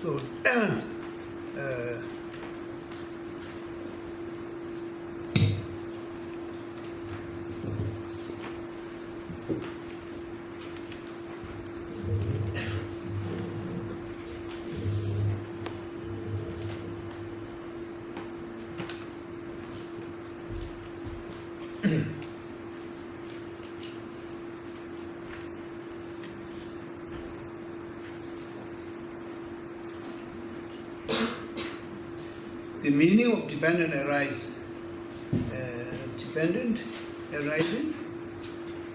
So the meaning of dependent arising,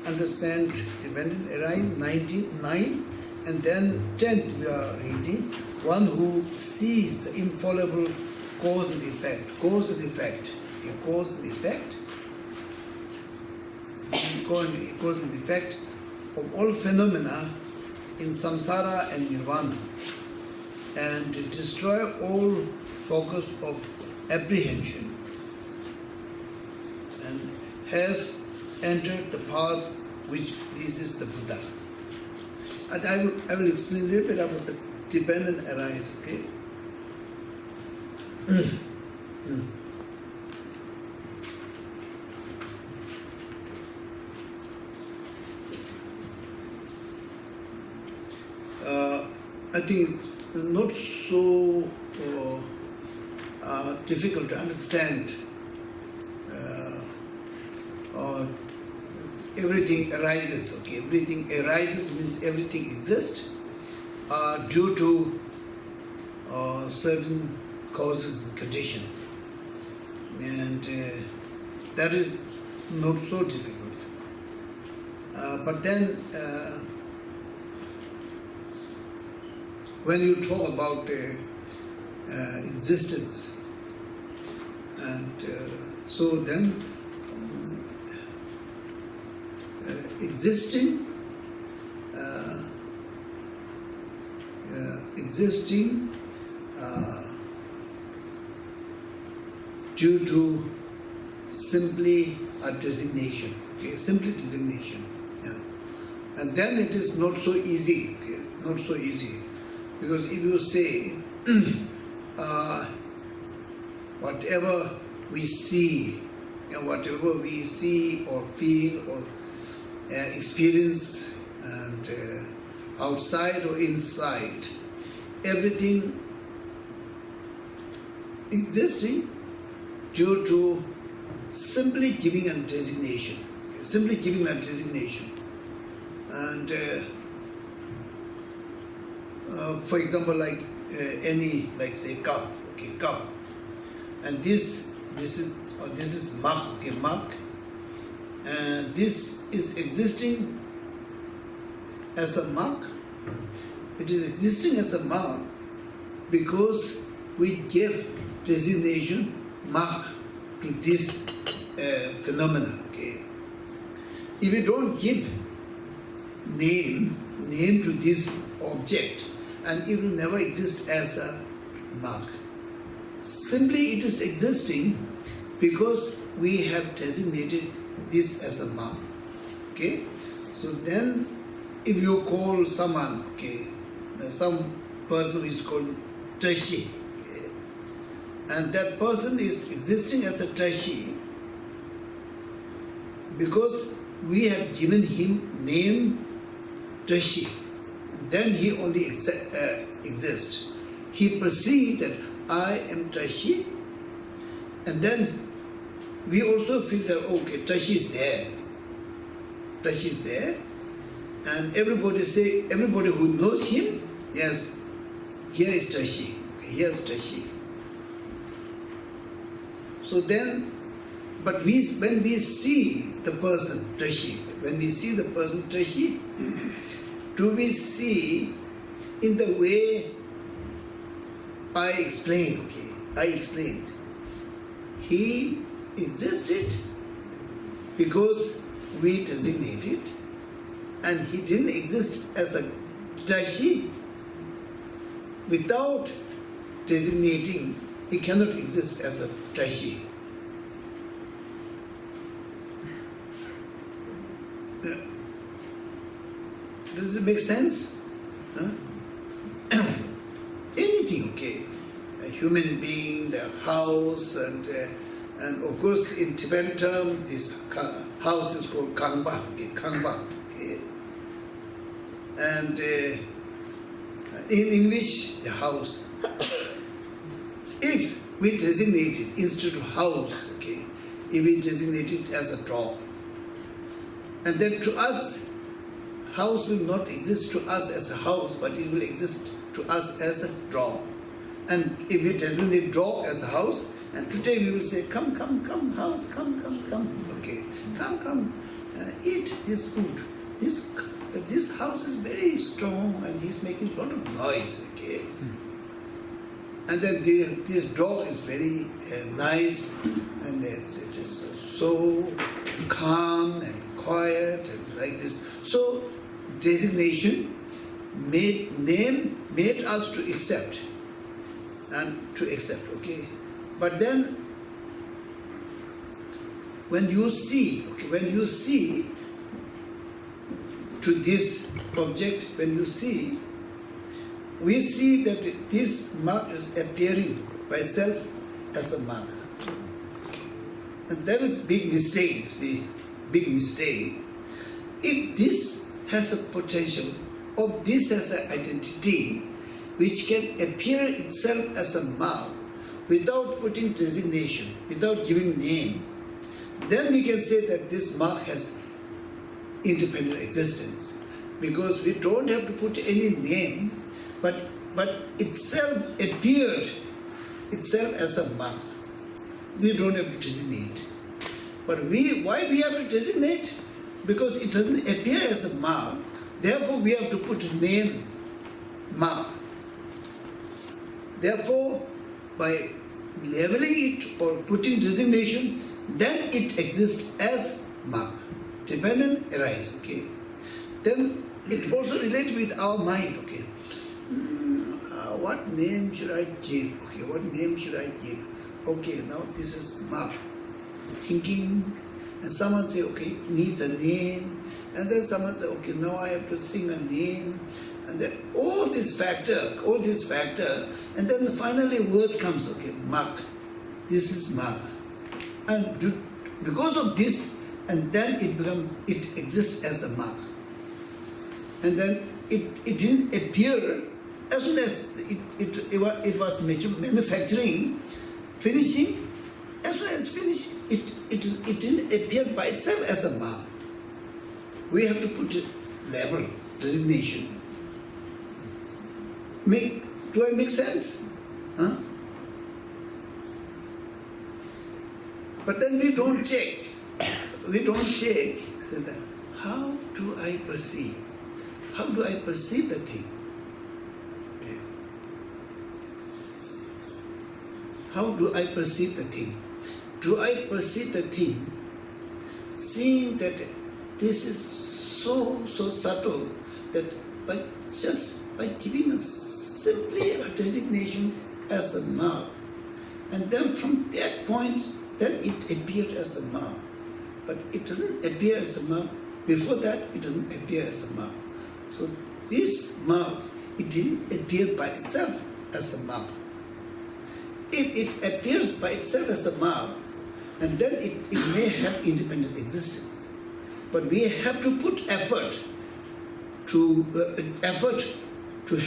understand dependent arising, 99, and then 10th we are reading, one who sees the infallible cause and effect, cause and effect of all phenomena in samsara and nirvana, and destroy all focus of apprehension, and has entered the path which pleases the Buddha. And I will explain a little bit about the dependent arise, okay? I think it's not so difficult to understand. Everything arises, okay? Everything arises means everything exists due to certain causes and conditions. And that is not so difficult. But then when you talk about existence, and so then existing due to simply a designation, okay? Simply designation, yeah. And then it is not so easy, okay? Not so easy, because if you say whatever we see, whatever we see or feel or experience, and outside or inside, everything existing due to simply giving a designation, and for example, like any, like say cup, okay, cup, and this is mug, okay, mug, and this is existing as a mug. It is existing as a mug because we give designation mug to this phenomena. Okay, if you don't give name to this object, and it will never exist as a mark. Simply it is existing because we have designated this as a mark. Okay? So then if you call someone, okay, some person who is called Geshe, okay, and that person is existing as a Geshe because we have given him name Geshe, then he only exists. He perceived that I am Geshe, and then we also feel that okay, Geshe is there. Geshe is there, and everybody who knows him, yes, here is Geshe, here is Geshe. So then, but when we see the person Geshe, do we see in the way I explained? Okay, I explained. He existed because we designated, and he didn't exist as a Geshe. Without designating, he cannot exist as a Geshe. Does it make sense? Huh? Anything, okay. A human being, the house, and of course in Tibetan term, this house is called Kangba, okay, Kangba, okay. And in English, the house. If we designate it instead of house, okay, if we designate it as a drop, and then to us, house will not exist to us as a house, but it will exist to us as a drop. And if we designate drop as a house, and today we will say, come, house, come, okay, come, eat this food. This house is very strong and he's making a lot of noise, okay. And then this dog is very nice, and it is so calm and quiet and like this. So designation made us to accept okay. But then when you see to this object, we see that this mark is appearing by itself as a mark. And that is big mistake, see, big mistake. If this has a potential, or this has an identity, which can appear itself as a mark, without putting designation, without giving name, then we can say that this mark has independent existence. Because we don't have to put any name, but itself appeared itself as a mark. We don't have to designate. But why we have to designate? Because it doesn't appear as a mark, therefore we have to put a name, mark. Therefore, by labeling it or putting designation, then it exists as mark. Dependent arise, okay. Then it also relates with our mind, okay. What name should I give? Okay, what name should I give? Okay, now this is mark. Thinking, and someone say, okay, it needs a name, and then someone say, okay, now I have to think a name, and then all this factor, and then finally words comes, okay, mark. This is mark. And because of this, and then it exists as a mark. And then it didn't appear as soon as it was manufacturing, finishing, as soon as finished, it didn't appear by itself as a mark. We have to put a label, designation. Do I make sense? Huh? But then we don't check. So that, how do I perceive? How do I perceive the thing? Okay. How do I perceive the thing? Do I perceive the thing seeing that this is so subtle that by giving us simply a designation as a ma, and then from that point, then it appeared as a ma. But it doesn't appear as a ma. Before that, it doesn't appear as a ma. So this ma, it didn't appear by itself as a ma. If it appears by itself as a ma, and then it may have independent existence. But we have to put effort to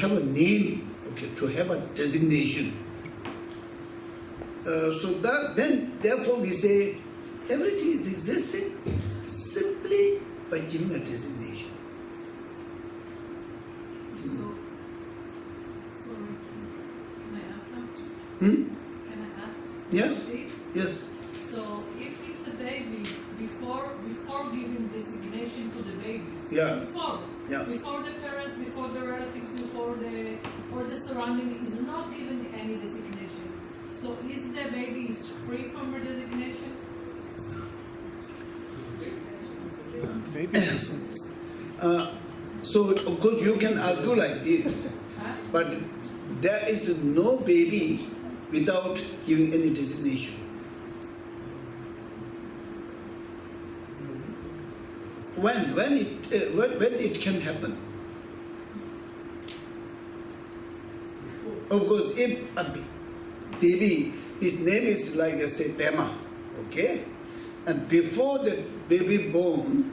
have a name, okay, to have a designation. Therefore we say everything is existing simply by giving a designation. So can I ask now? Can I ask? Yes. Please? Yes. So if it's a baby, before giving designation to the baby, Yeah. before the parents, before the relatives, before the surrounding is not given any designation. So is the baby is free from her designation? So of course you can argue like this, but there is no baby without giving any designation. When it can happen? Of course, if a baby, his name is like say Pema, okay, and before the baby born,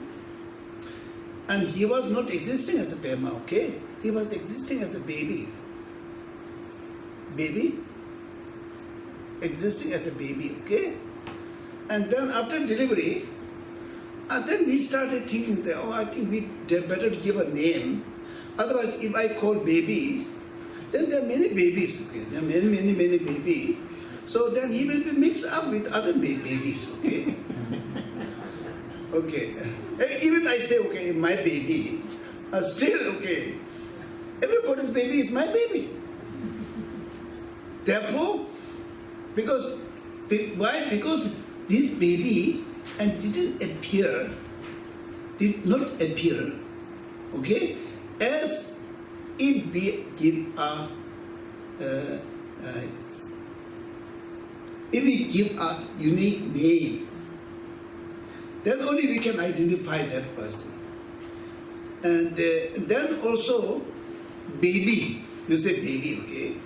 and he was not existing as a Pema, okay, he was existing as a baby, existing as a baby, okay, and then after delivery. And then we started thinking that, I think we better give a name. Otherwise, if I call baby, then there are many babies, okay? There are many babies. So then he will be mixed up with other babies, okay? Okay. Even I say, okay, my baby, still, okay, everybody's baby is my baby. Therefore, why? Because this baby and did not appear, okay, as if we give a unique name, then only we can identify that person. And then also, baby, you say baby, okay,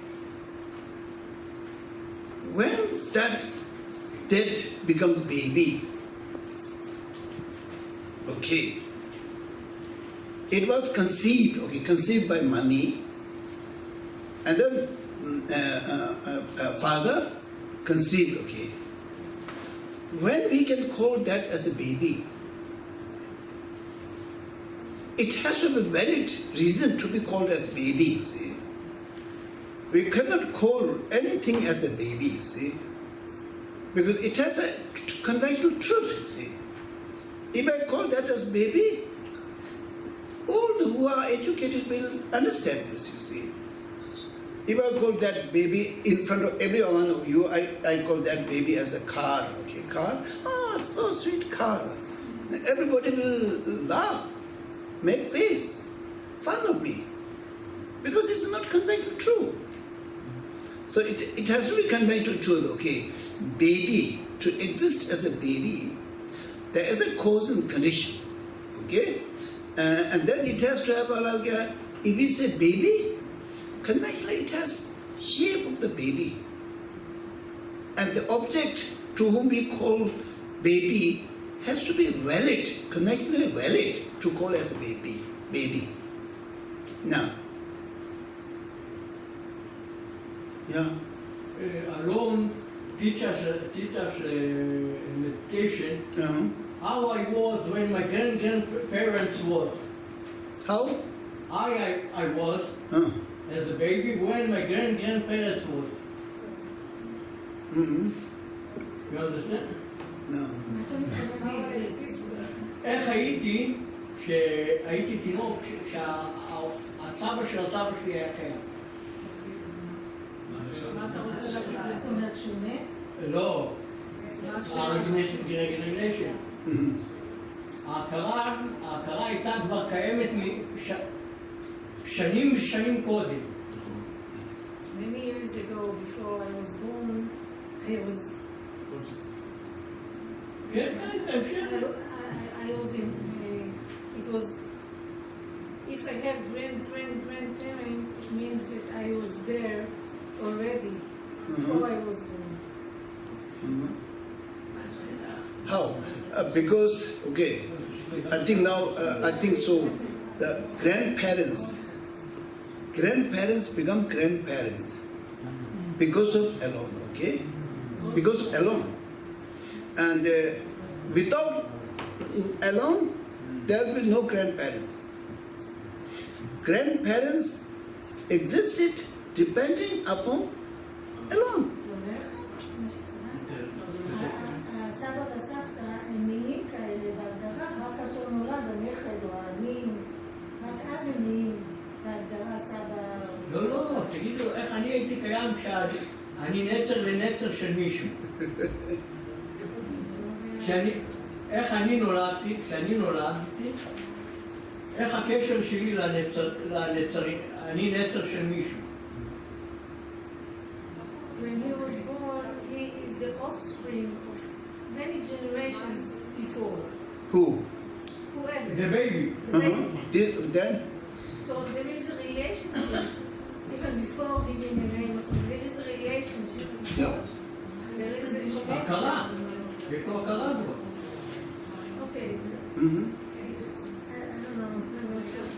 when that becomes baby, okay, it was conceived by mommy, and then father conceived, okay. When we can call that as a baby, it has to have a valid reason to be called as baby, you see. We cannot call anything as a baby, you see, because it has a conventional truth, you see. If I call that as baby, all who are educated will understand this, you see. If I call that baby in front of every one of you, I call that baby as a car, okay, car, so sweet car. Everybody will laugh, make face, fun of me, because it's not conventional truth. So it has to be conventional truth, okay. Baby, to exist as a baby, there is a cause and condition, okay? And then it has to have if we say baby, conventionally it has shape of the baby. And the object to whom we call baby has to be valid, conventionally valid to call as baby. Now, yeah. Alone teach us meditation. How I was when my grandparents was. How? I was as a baby when my grandparents was. You understand? No. איך הייתי כשהייתי תינוק, כשהסבא של הסבא שלי היה קיים? מה אתה רוצה להגיד? זאת אומרת שהוא מת? לא. Regeneration. ההכרה הייתה כבר קיימת שנים ושנים קודם. Many years ago, before I was born, I was כן, תמשיך. I was in. It was. If I have grandparent, it means that I was there already before I was born. How? Because, okay, I think now, I think so, the grandparents become grandparents because of alone, okay? Because of alone. And without alone, there will be no grandparents. Grandparents existed depending upon alone. הסבא והסבתא הם מילים כאלה בהגדרה, רק כאשר נולד הנכד או העניים, רק אז הם נהיים בהגדרה סבא. לא, תגידו, איך אני הייתי קיים כשאני נצר לנצר של מישהו? איך אני נולדתי, כשאני נולדתי, איך הקשר שלי לנצרים, אני נצר של מישהו. When he was born, he is the offspring of many generations before. Who? Whoever. The baby. Then? So there is a relationship, even before giving a name, so there is a relationship. Yeah. There is a הכרה. connection. יש לו הכרה בו. Okay. Mm-hmm. I don't know. I'm not sure.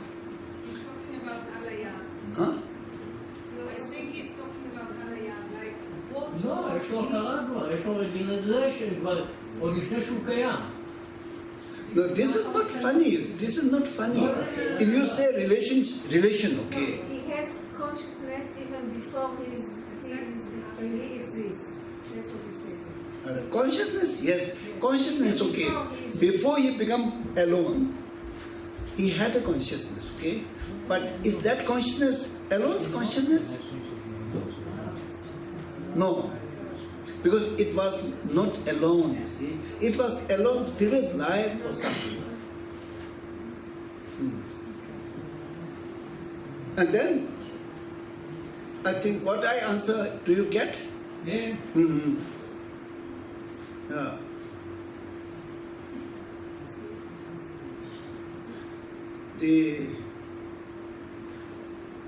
He's talking about Alaya. Huh? I think he's talking about Alaya, like what לא, יש לו הכרה כבר, יש לו רגינזיישן כבר, עוד לפני שהוא קיים. No, this is not funny. This is not funny. If you say relation, okay. He has consciousness even before he exists. That's what he says. Consciousness, yes. Consciousness, okay. Before he become alone, he had a consciousness, okay. But is that consciousness alone consciousness? No. Because it was not alone, you see. It was alone's previous life or something. And then, I think what I answer, do you get? כן. Mm-hmm. Yeah.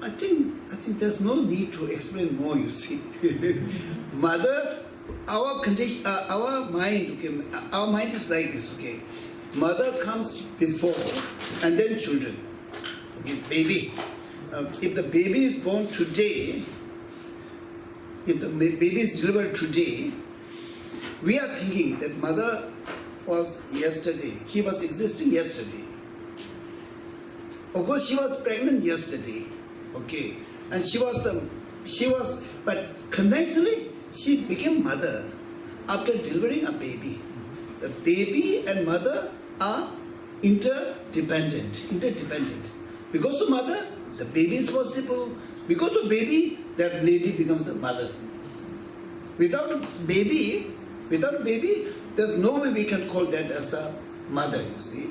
I think there's no need to explain more, you see. Mother, our condition, our mind, okay, our mind is like this, okay. Mother comes before, and then children. Okay, baby. If the baby is born today, if the baby is delivered today, we are thinking that mother was yesterday. He was existing yesterday. Of course, she was pregnant yesterday. Okay, and she was, but conventionally, she became mother after delivering a baby. The baby and mother are interdependent. Because of mother, the baby is possible. Because of baby, that lady becomes a mother. Without baby, there's no way we can call that as a mother, you see.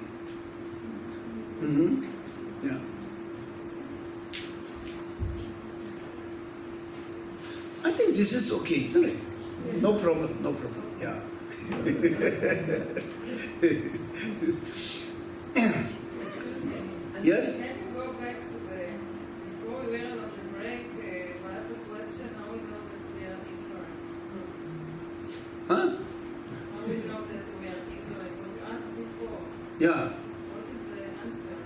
Mm-hmm. Yeah. I think this is okay, isn't it? No problem, yeah. Yes? Can you go back to before we were on the break, one of the question, how we know that we are ignorant? Huh? How we know that we are ignorant? What you asked before. Yeah. What is the answer?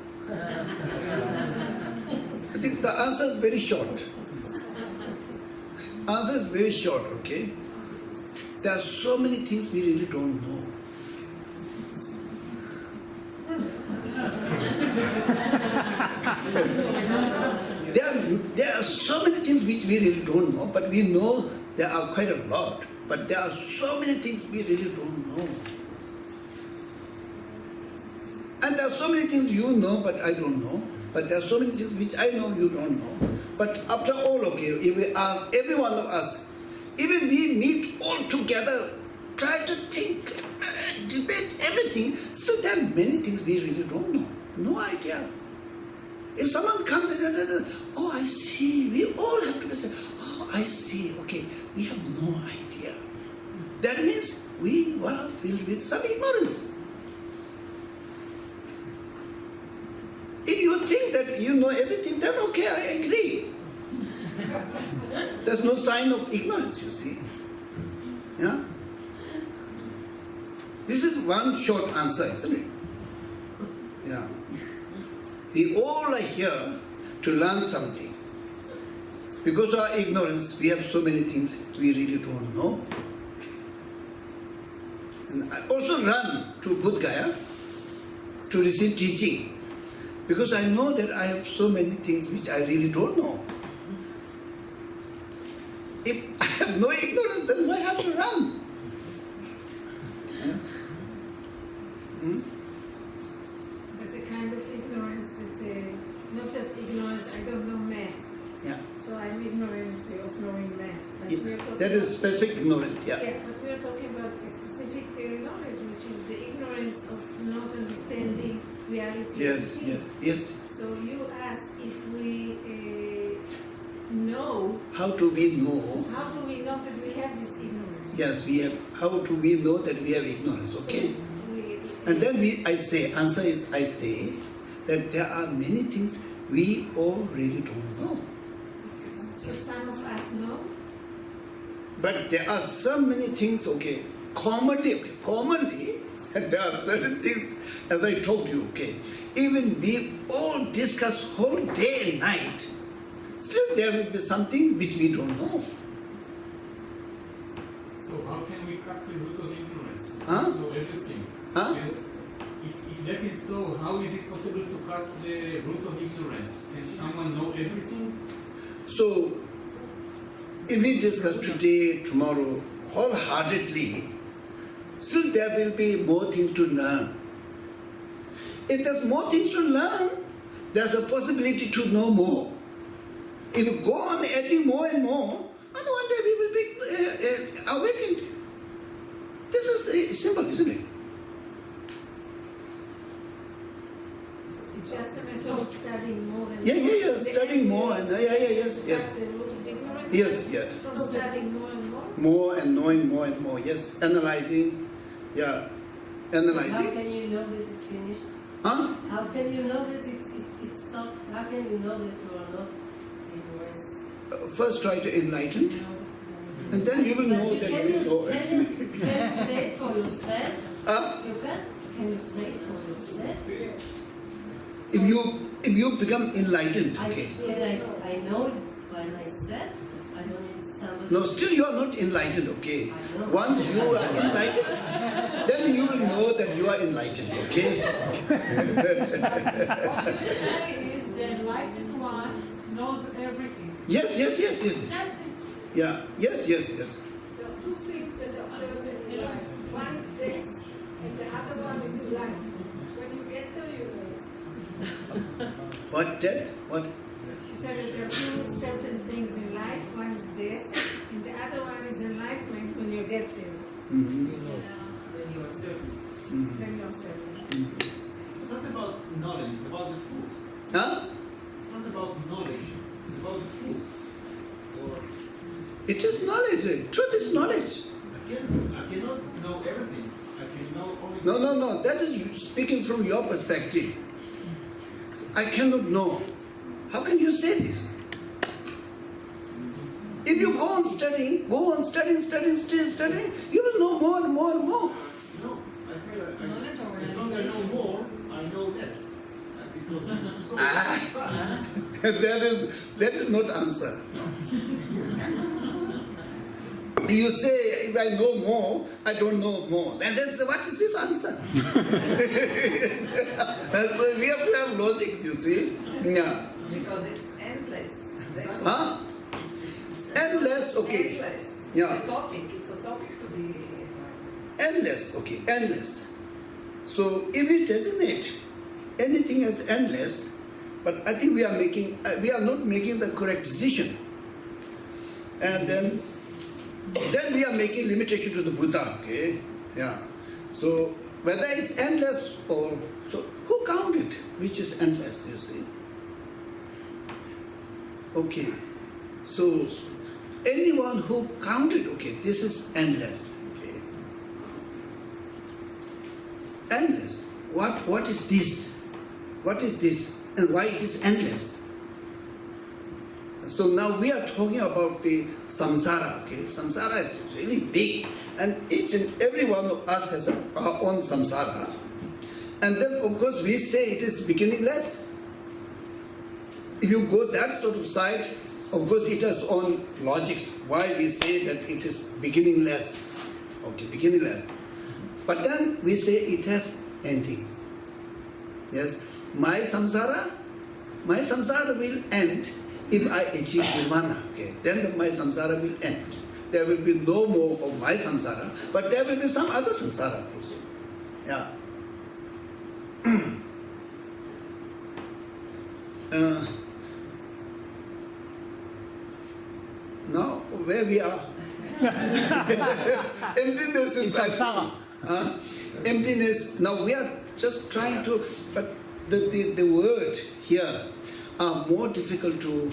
I think the answer is very short. Answer is very short, okay? There are so many things we really don't know. There are so many things which we really don't know, but we know there are quite a lot. But there are so many things we really don't know. And there are so many things you know, but I don't know. But there are so many things which I know you don't know. But after all, okay, if we ask every one of us, even we meet all together, try to think debate everything. Still, there are many things we really don't know. No idea. If someone comes and says, oh, I see, we all have to say, oh, I see, okay, we have no idea. That means we were filled with some ignorance. If you think that you know everything, then okay, I agree. There's no sign of ignorance, you see. Yeah? This is one short answer, isn't it? Yeah. We all are here to learn something. Because of our ignorance, we have so many things we really don't know. And I also run to Bodh Gaya to receive teaching. Because I know that I have so many things which I really don't know. If I have no ignorance, then why have to run? Yeah? But the kind of ignorance that, not just ignorance, I don't know math. Yeah. So I'm ignorant of knowing math. But we are talking That is about- specific ignorance, yeah. Yeah, but we are talking about a specific knowledge, which is the ignorance of not understanding reality Yes, as it yes, is. yes. So you ask if we know, How do we know? how do we know that we have this ignorance? Yes, we have. How do we know that we have ignorance? Okay. So we, And then I say, answer is I say that there are many things we all really don't know. so some of us know. But there are so many things, okay, commonly, there are certain things, as I told you, okay, even we all discuss whole day and night, still there will be something which we don't know. So how can we crack the root of ignorance? We Huh? know everything. Huh? And if that is so, how is it possible to crack the root of ignorance? Can someone know everything? So, if we discuss today, tomorrow, wholeheartedly, still there will be more things to learn. If there's more things to learn, there's a possibility to know more. If you go on adding more and more, and one day we will be awakened. This is simple, isn't it? It's just a matter of studying more and Yeah, studying more and yes. The root of ignorance. Yes. So studying more and more. More and knowing more and more, yes. Analyzing, yeah. So how Analyzing. can you know that it's finished? Huh? How can you know that it stopped? How can you know that you are not ignorance? First try to enlighten, and then you will know that Can you know. can you say it for yourself? Huh? You can? Can you say it for yourself? If you become enlightened, okay. I know it by myself. I don't need somebody. No, still you are not enlightened, okay. I know. Once you are enlightened, then you will know that you are enlightened, okay. What you say is the enlightened one knows everything. Yes. That's it. Yeah. Yes. There are two things that are certain in life. One is death, and the other one is enlightenment. When you get there, you know it. What dead? What? She said that there are two certain things in life. One is death, and the other one is enlightenment when you get there. Mm-hmm. When you are certain. Mm-hmm. Then you're certain. It's not about knowledge, it's about the truth. Huh? It's not about knowledge, it's about the truth. Or It is knowledge. Truth is knowledge. I cannot know everything. I can know only. No. That is speaking from your perspective. I cannot know. How can you say this? If you go on studying, you will know more and more and more. No, I feel like Knowledge or as long as I know more, I know less. Because it's so That is not answer. You say, if I know more, I don't know more. And then what is this answer? So we have to have logic, you see. Yeah. Because it's endless. That's Huh? Endless, okay. endless. Yeah. It's a topic to be. Endless, okay, endless. So if we designate anything as endless, but I think we are not making the correct decision. And then we are making limitation to the Buddha, okay? Yeah. So whether it's endless or so, who counted which is endless? You see. Okay. So anyone who counted, okay, this is endless. Okay. Endless. What is this? What is this? And why it is endless? So now we are talking about the samsara. Okay, samsara is really big, and each and every one of us has our own samsara. And then, of course, we say it is beginningless. If you go that sort of side, of course, it has own logics. Why we say that it is beginningless? Okay, beginningless. But then we say it has ending. Yes, my samsara will end if I achieve nirvana. Okay, then my samsara will end. There will be no more of my samsara, but there will be some other samsara also. Yeah. Now, where we are? Emptiness is samsara. Emptiness. Now we are just trying to, but the word here are more difficult to